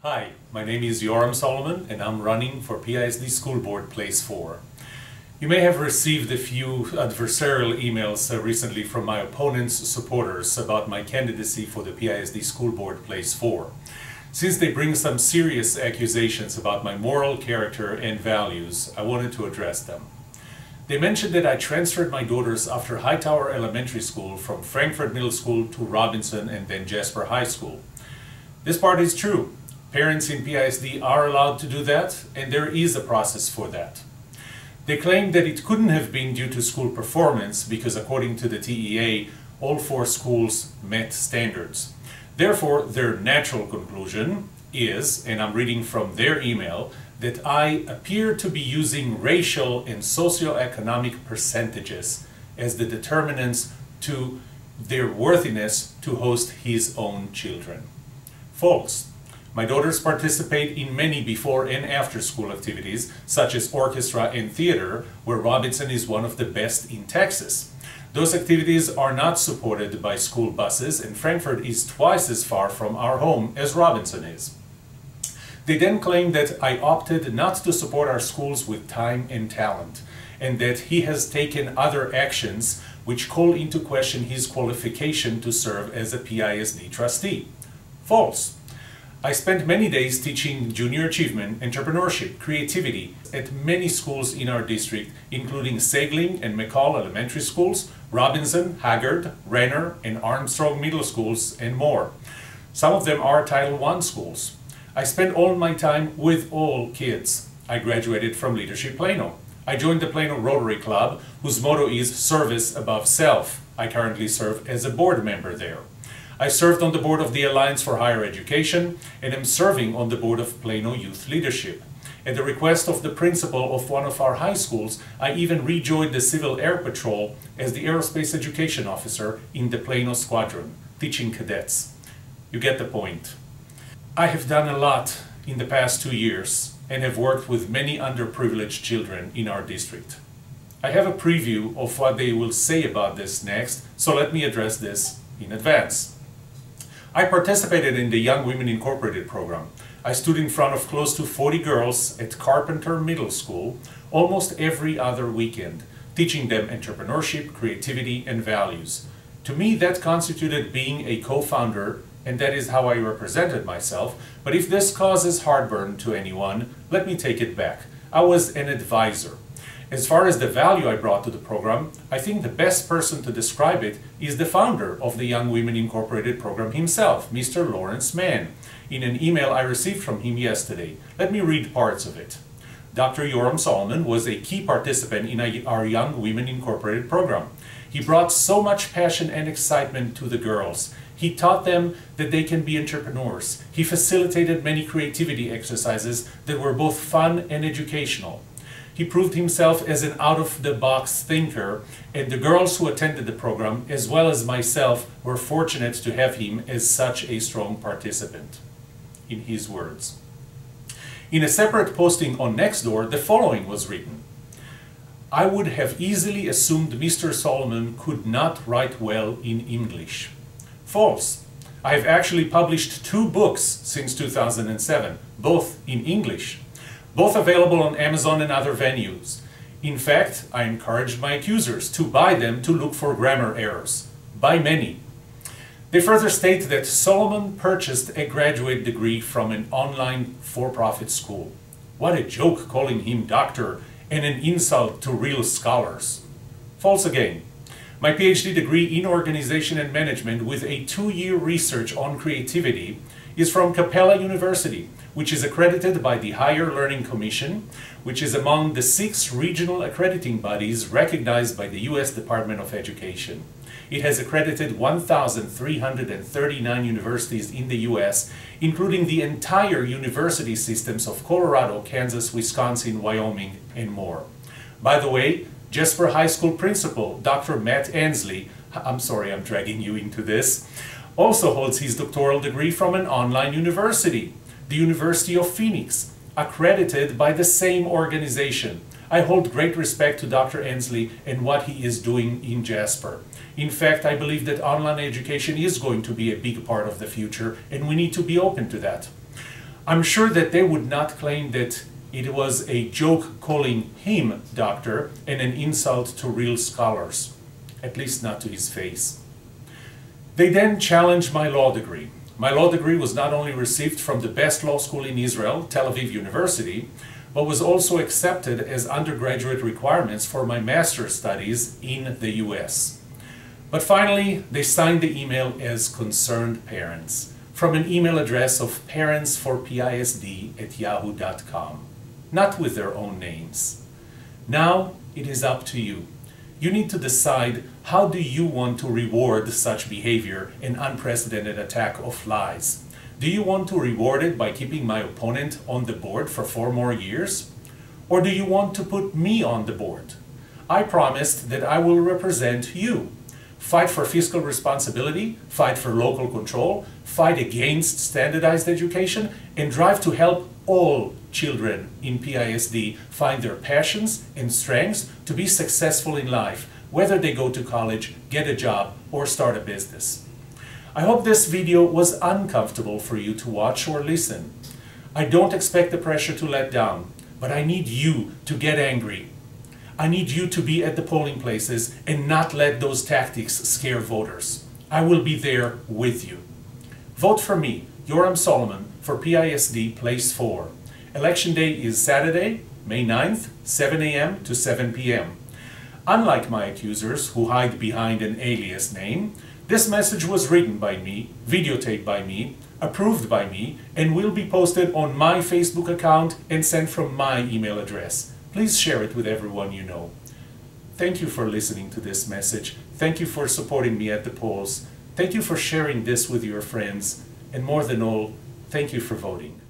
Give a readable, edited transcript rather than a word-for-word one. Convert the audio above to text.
Hi, my name is Yoram Solomon and I'm running for PISD School Board Place 4. You may have received a few adversarial emails recently from my opponent's supporters about my candidacy for the PISD School Board Place 4. Since they bring some serious accusations about my moral character and values, I wanted to address them. They mentioned that I transferred my daughters after Hightower Elementary School from Frankfurt Middle School to Robinson and then Jasper High School. This part is true. Parents in PISD are allowed to do that, and there is a process for that. They claim that it couldn't have been due to school performance because according to the TEA, all 4 schools met standards. Therefore, their natural conclusion is, and I'm reading from their email, that I appear to be using racial and socioeconomic percentages as the determinants to their worthiness to host his own children. False. My daughters participate in many before and after school activities, such as orchestra and theater, where Robinson is one of the best in Texas. Those activities are not supported by school buses, and Frankfurt is twice as far from our home as Robinson is. They then claim that I opted not to support our schools with time and talent, and that he has taken other actions which call into question his qualification to serve as a PISD trustee. False. I spent many days teaching junior achievement, entrepreneurship, creativity at many schools in our district, including Sagling and McCall Elementary Schools, Robinson, Haggard, Renner, and Armstrong Middle Schools, and more. Some of them are Title I schools. I spent all my time with all kids. I graduated from Leadership Plano. I joined the Plano Rotary Club, whose motto is Service Above Self. I currently serve as a board member there. I served on the board of the Alliance for Higher Education and am serving on the board of Plano Youth Leadership. At the request of the principal of one of our high schools, I even rejoined the Civil Air Patrol as the Aerospace Education Officer in the Plano Squadron, teaching cadets. You get the point. I have done a lot in the past 2 years and have worked with many underprivileged children in our district. I have a preview of what they will say about this next, so let me address this in advance. I participated in the Young Women Incorporated program. I stood in front of close to 40 girls at Carpenter Middle School almost every other weekend, teaching them entrepreneurship, creativity, and values. To me, that constituted being a co-founder, and that is how I represented myself. But if this causes heartburn to anyone, let me take it back. I was an advisor. As far as the value I brought to the program, I think the best person to describe it is the founder of the Young Women Incorporated program himself, Mr. Lawrence Mann, in an email I received from him yesterday. Let me read parts of it. Dr. Yoram Solomon was a key participant in our Young Women Incorporated program. He brought so much passion and excitement to the girls. He taught them that they can be entrepreneurs. He facilitated many creativity exercises that were both fun and educational. He proved himself as an out-of-the-box thinker, and the girls who attended the program, as well as myself, were fortunate to have him as such a strong participant. In his words. In a separate posting on Nextdoor, the following was written. I would have easily assumed Mr. Solomon could not write well in English. False. I have actually published 2 books since 2007, both in English. Both available on Amazon and other venues. In fact, I encouraged my accusers to buy them to look for grammar errors. By many. They further state that Solomon purchased a graduate degree from an online for-profit school. What a joke calling him doctor and an insult to real scholars. False again. My PhD degree in organization and management with a 2-year research on creativity is from Capella University, which is accredited by the Higher Learning Commission, which is among the 6 regional accrediting bodies recognized by the U.S. Department of Education. It has accredited 1,339 universities in the U.S., including the entire university systems of Colorado, Kansas, Wisconsin, Wyoming, and more. By the way, Jasper High School principal, Dr. Matt Ansley, I'm sorry I'm dragging you into this, also holds his doctoral degree from an online university, the University of Phoenix, accredited by the same organization. I hold great respect to Dr. Ansley and what he is doing in Jasper. In fact, I believe that online education is going to be a big part of the future, and we need to be open to that. I'm sure that they would not claim that it was a joke calling him doctor and an insult to real scholars, at least not to his face. They then challenged my law degree. My law degree was not only received from the best law school in Israel, Tel Aviv University, but was also accepted as undergraduate requirements for my master's studies in the US. But finally, they signed the email as concerned parents from an email address of parentsforpisd@yahoo.com, not with their own names. Now it is up to you. You need to decide, how do you want to reward such behavior, an unprecedented attack of lies? Do you want to reward it by keeping my opponent on the board for 4 more years? Or do you want to put me on the board? I promised that I will represent you. Fight for fiscal responsibility, fight for local control, fight against standardized education, and drive to help all children in PISD find their passions and strengths to be successful in life, whether they go to college, get a job, or start a business. I hope this video was uncomfortable for you to watch or listen. I don't expect the pressure to let down, but I need you to get angry. I need you to be at the polling places and not let those tactics scare voters. I will be there with you. Vote for me, Yoram Solomon, for PISD Place 4. Election day is Saturday, May 9th, 7 a.m. to 7 p.m. Unlike my accusers who hide behind an alias name, this message was written by me, videotaped by me, approved by me, and will be posted on my Facebook account and sent from my email address. Please share it with everyone you know. Thank you for listening to this message. Thank you for supporting me at the polls. Thank you for sharing this with your friends. And more than all, thank you for voting.